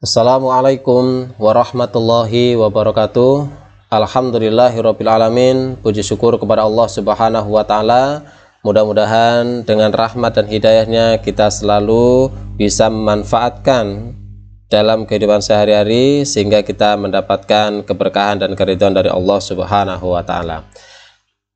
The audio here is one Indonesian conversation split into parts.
Assalamualaikum warahmatullahi wabarakatuh. Alhamdulillahirabbil alamin. Puji syukur kepada Allah Subhanahu wa taala. Mudah-mudahan dengan rahmat dan hidayahnya kita selalu bisa memanfaatkan dalam kehidupan sehari-hari sehingga kita mendapatkan keberkahan dan keridhaan dari Allah Subhanahu wa taala.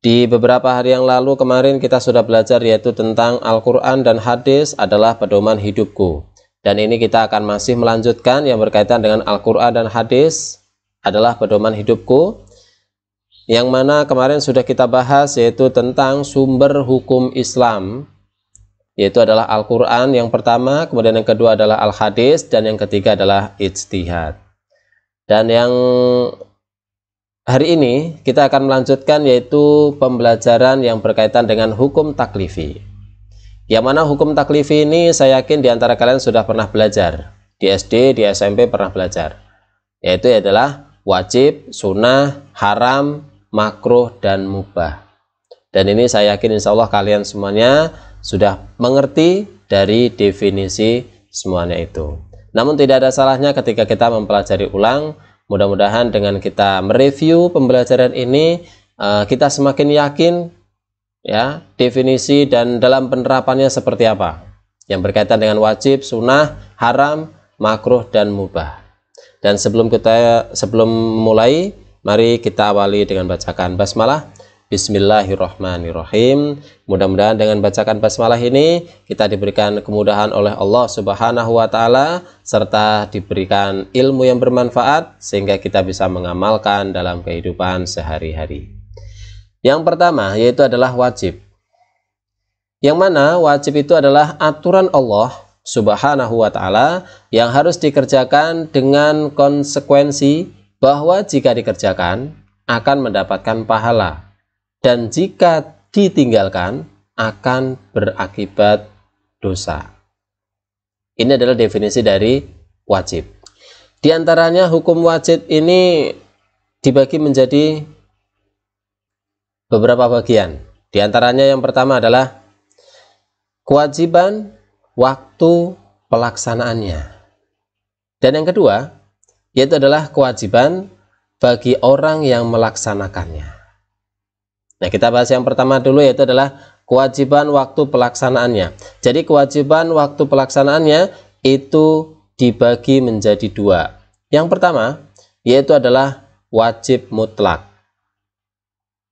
Di beberapa hari yang lalu kemarin kita sudah belajar yaitu tentang Al-Quran dan hadis adalah pedoman hidupku. Dan ini kita akan masih melanjutkan yang berkaitan dengan Al-Quran dan hadis adalah pedoman hidupku, yang mana kemarin sudah kita bahas yaitu tentang sumber hukum Islam, yaitu adalah Al-Quran yang pertama, kemudian yang kedua adalah Al-Hadis, dan yang ketiga adalah ijtihad. Dan yang hari ini kita akan melanjutkan yaitu pembelajaran yang berkaitan dengan hukum taklifi. Yang mana hukum taklifi ini saya yakin diantara kalian sudah pernah belajar. Di SD, di SMP pernah belajar. Yaitu adalah wajib, sunnah, haram, makruh, dan mubah. Dan ini saya yakin insya Allah kalian semuanya sudah mengerti dari definisi semuanya itu. Namun tidak ada salahnya ketika kita mempelajari ulang. Mudah-mudahan dengan kita mereview pembelajaran ini, kita semakin yakin ya definisi dan dalam penerapannya seperti apa yang berkaitan dengan wajib, sunnah, haram, makruh, dan mubah. Dan sebelum mulai, mari kita awali dengan bacakan basmalah. Bismillahirrahmanirrahim. Mudah-mudahan dengan bacakan basmalah ini kita diberikan kemudahan oleh Allah Subhanahu wa taala serta diberikan ilmu yang bermanfaat sehingga kita bisa mengamalkan dalam kehidupan sehari-hari. Yang pertama yaitu adalah wajib. Yang mana wajib itu adalah aturan Allah Subhanahu wa taala yang harus dikerjakan dengan konsekuensi bahwa jika dikerjakan akan mendapatkan pahala dan jika ditinggalkan akan berakibat dosa. Ini adalah definisi dari wajib. Di antaranya hukum wajib ini dibagi menjadi beberapa bagian. Di antaranya yang pertama adalah kewajiban waktu pelaksanaannya. Dan yang kedua yaitu adalah kewajiban bagi orang yang melaksanakannya. Nah, kita bahas yang pertama dulu yaitu adalah kewajiban waktu pelaksanaannya. Jadi kewajiban waktu pelaksanaannya itu dibagi menjadi dua. Yang pertama yaitu adalah wajib mutlak.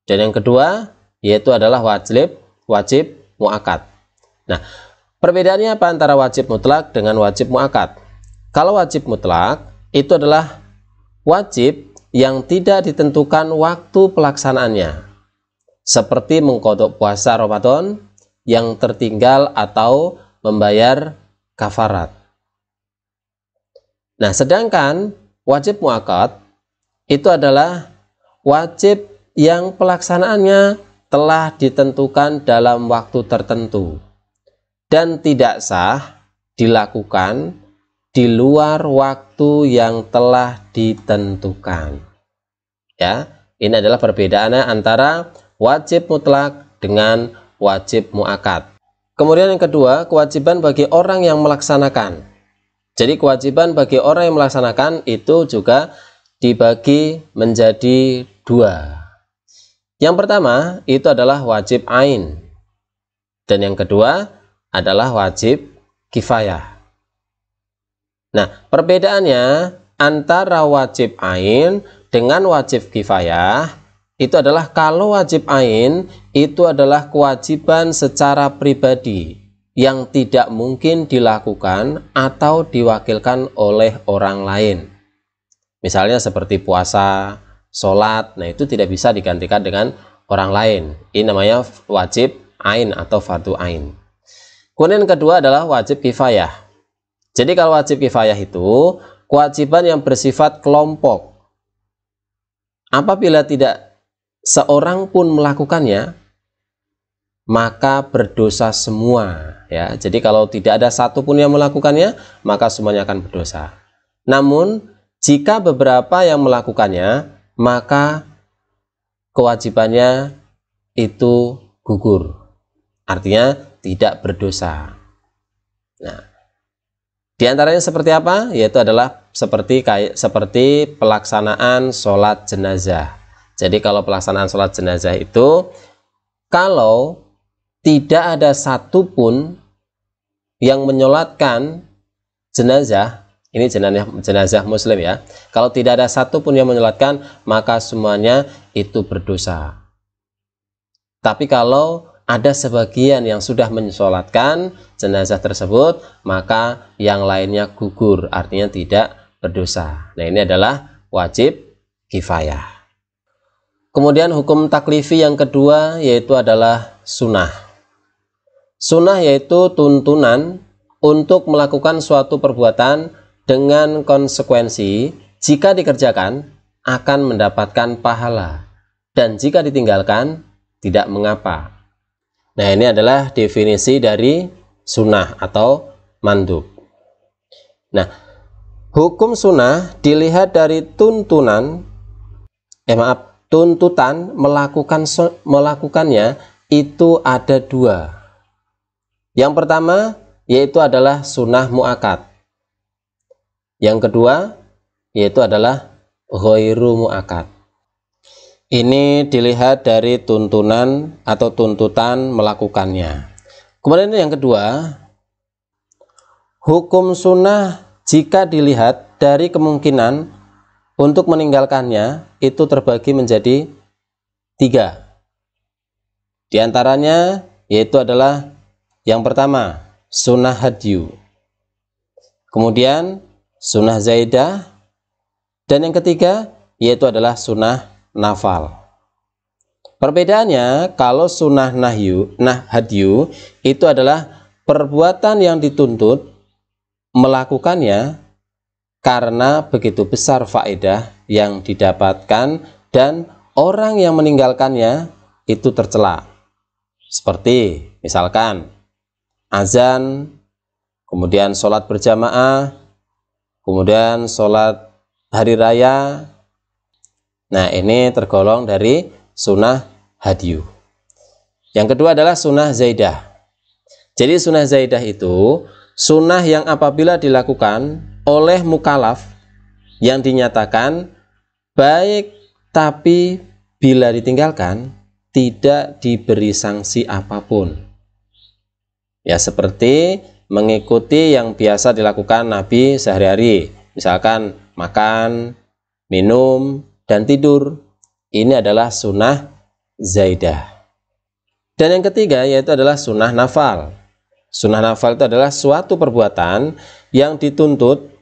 Dan yang kedua yaitu adalah wajib muakkad. Nah, perbedaannya apa antara wajib mutlak dengan wajib muakkad? Kalau wajib mutlak itu adalah wajib yang tidak ditentukan waktu pelaksanaannya, seperti mengqadha puasa Ramadan yang tertinggal atau membayar kafarat. Nah, sedangkan wajib muakkad itu adalah wajib yang pelaksanaannya telah ditentukan dalam waktu tertentu dan tidak sah dilakukan di luar waktu yang telah ditentukan. Ya, ini adalah perbedaannya antara wajib mutlak dengan wajib muakkad. Kemudian yang kedua, kewajiban bagi orang yang melaksanakan. Jadi kewajiban bagi orang yang melaksanakan itu juga dibagi menjadi dua. Yang pertama itu adalah wajib ain dan yang kedua adalah wajib kifayah. Nah, perbedaannya antara wajib ain dengan wajib kifayah itu adalah kalau wajib ain itu adalah kewajiban secara pribadi yang tidak mungkin dilakukan atau diwakilkan oleh orang lain. Misalnya seperti puasa, sholat, nah itu tidak bisa digantikan dengan orang lain. Ini namanya wajib ain atau fardu ain. Kemudian yang kedua adalah wajib kifayah. Jadi kalau wajib kifayah itu kewajiban yang bersifat kelompok. Apabila tidak seorang pun melakukannya, maka berdosa semua. Ya, jadi kalau tidak ada satu pun yang melakukannya, maka semuanya akan berdosa. Namun jika beberapa yang melakukannya, maka kewajibannya itu gugur, artinya tidak berdosa. Nah, Di antaranya seperti apa? Yaitu adalah seperti pelaksanaan sholat jenazah. Jadi kalau pelaksanaan sholat jenazah itu, kalau tidak ada satupun yang menyolatkan jenazah, ini jenazah muslim ya, kalau tidak ada satupun yang menyolatkan, maka semuanya itu berdosa. Tapi kalau ada sebagian yang sudah mensolatkan jenazah tersebut, maka yang lainnya gugur, artinya tidak berdosa. Nah, ini adalah wajib kifayah. Kemudian hukum taklifi yang kedua yaitu adalah sunnah. Sunnah yaitu tuntunan untuk melakukan suatu perbuatan dengan konsekuensi jika dikerjakan akan mendapatkan pahala, dan jika ditinggalkan tidak mengapa. Nah, ini adalah definisi dari sunnah atau mandub. Nah, hukum sunnah dilihat dari tuntutan melakukannya itu ada dua. Yang pertama yaitu adalah sunnah mu'akad. Yang kedua yaitu adalah ghairu mu'akad. Ini dilihat dari tuntunan atau tuntutan melakukannya. Kemudian yang kedua, hukum sunnah jika dilihat dari kemungkinan untuk meninggalkannya itu terbagi menjadi 3. Di antaranya yaitu adalah yang pertama sunnah hadyu, kemudian sunnah zaidah, dan yang ketiga yaitu adalah sunnah nafal. Perbedaannya, kalau sunnah hadyu itu adalah perbuatan yang dituntut melakukannya karena begitu besar faedah yang didapatkan dan orang yang meninggalkannya itu tercela. Seperti misalkan azan, kemudian sholat berjamaah, kemudian sholat hari raya. Nah, ini tergolong dari sunnah hadyu. Yang kedua adalah sunnah zaidah. Jadi sunnah zaidah itu sunnah yang apabila dilakukan oleh mukallaf yang dinyatakan baik, tapi bila ditinggalkan tidak diberi sanksi apapun. Ya, seperti mengikuti yang biasa dilakukan Nabi sehari-hari, misalkan makan, minum, dan tidur. Ini adalah sunnah zaidah. Dan yang ketiga yaitu adalah sunnah nafal. Sunnah nafal itu adalah suatu perbuatan yang dituntut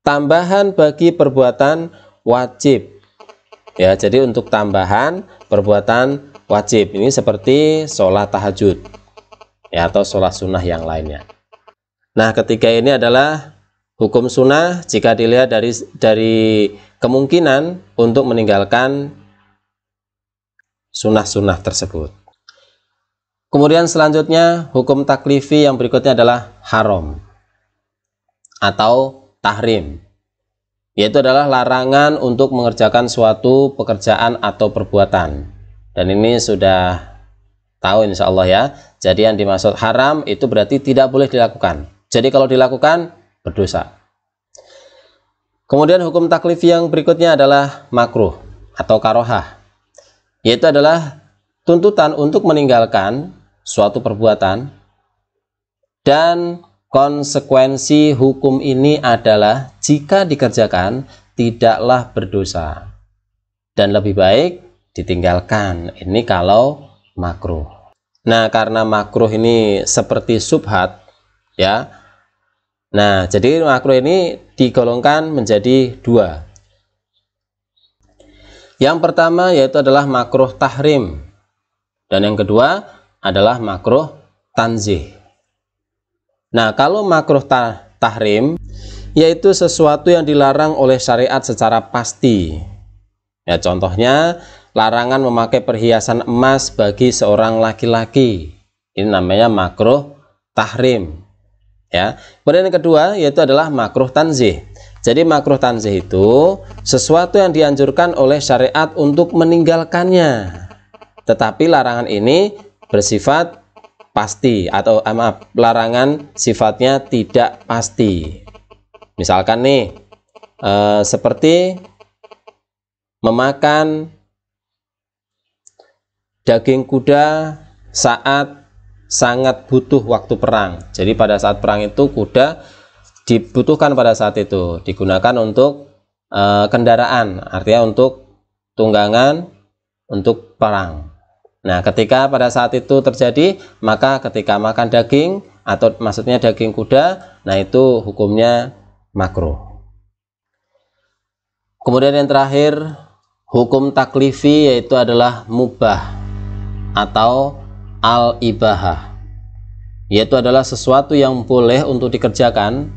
tambahan bagi perbuatan wajib. Ya, jadi untuk tambahan perbuatan wajib ini seperti sholat tahajud, ya, atau sholat sunnah yang lainnya. Nah, ketiga ini adalah hukum sunnah jika dilihat dari kemungkinan untuk meninggalkan sunnah-sunnah tersebut. Kemudian selanjutnya hukum taklifi yang berikutnya adalah haram atau tahrim, yaitu adalah larangan untuk mengerjakan suatu pekerjaan atau perbuatan. Dan ini sudah tahu insya Allah ya. Jadi yang dimaksud haram itu berarti tidak boleh dilakukan. Jadi kalau dilakukan berdosa. Kemudian hukum taklif yang berikutnya adalah makruh atau karohah, yaitu adalah tuntutan untuk meninggalkan suatu perbuatan, dan konsekuensi hukum ini adalah jika dikerjakan tidaklah berdosa dan lebih baik ditinggalkan. Ini kalau makruh. Nah, karena makruh ini seperti subhat ya. Nah, jadi makruh ini digolongkan menjadi 2. Yang pertama yaitu adalah makruh tahrim, dan yang kedua adalah makruh tanzih. Nah, kalau makruh tahrim yaitu sesuatu yang dilarang oleh syariat secara pasti. Ya, contohnya larangan memakai perhiasan emas bagi seorang laki-laki. Ini namanya makruh tahrim. Ya. Kemudian yang kedua yaitu adalah makruh tanzih. Jadi makruh tanzih itu sesuatu yang dianjurkan oleh syariat untuk meninggalkannya. Tetapi larangan ini bersifat pasti, atau maaf, larangan sifatnya tidak pasti. Misalkan nih, seperti memakan daging kuda saat sangat butuh waktu perang. Jadi pada saat perang itu kuda dibutuhkan pada saat itu, digunakan untuk kendaraan, artinya untuk tunggangan untuk perang. Nah, ketika pada saat itu terjadi, maka ketika makan daging, atau maksudnya daging kuda, nah itu hukumnya makruh. Kemudian yang terakhir, hukum taklifi, yaitu adalah mubah atau al-ibahah, yaitu adalah sesuatu yang boleh untuk dikerjakan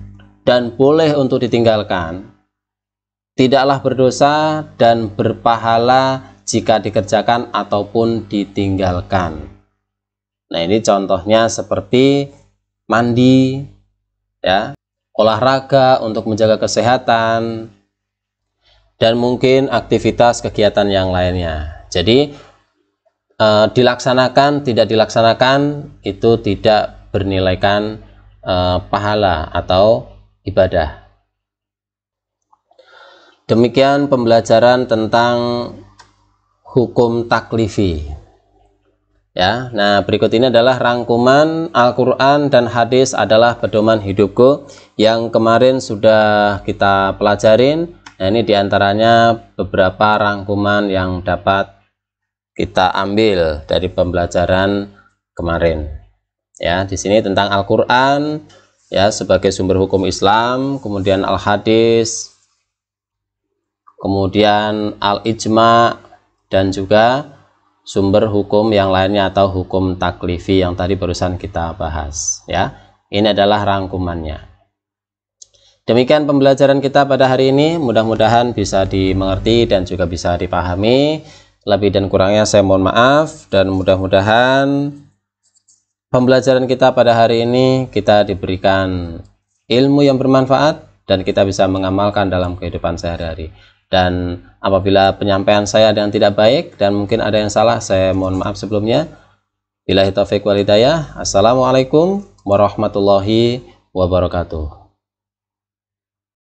dan boleh untuk ditinggalkan, tidaklah berdosa dan berpahala jika dikerjakan ataupun ditinggalkan. Nah, ini contohnya seperti mandi, ya, olahraga untuk menjaga kesehatan, dan mungkin aktivitas kegiatan yang lainnya. Jadi dilaksanakan, tidak dilaksanakan itu tidak bernilaikan pahala atau ibadah. Demikian pembelajaran tentang hukum taklifi. Ya, nah berikut ini adalah rangkuman Al-Quran dan hadis adalah pedoman hidupku yang kemarin sudah kita pelajarin. Nah, ini diantaranya beberapa rangkuman yang dapat kita ambil dari pembelajaran kemarin. Ya, di sini tentang Al-Quran ya sebagai sumber hukum Islam, kemudian al-hadis, kemudian al-ijma, dan juga sumber hukum yang lainnya atau hukum taklifi yang tadi barusan kita bahas. Ya, ini adalah rangkumannya. Demikian pembelajaran kita pada hari ini, mudah-mudahan bisa dimengerti dan juga bisa dipahami. Lebih dan kurangnya saya mohon maaf, dan mudah-mudahan pembelajaran kita pada hari ini kita diberikan ilmu yang bermanfaat dan kita bisa mengamalkan dalam kehidupan sehari-hari. Dan apabila penyampaian saya ada yang tidak baik dan mungkin ada yang salah, saya mohon maaf sebelumnya. Billahi taufiq wal hidayah. Assalamualaikum warahmatullahi wabarakatuh.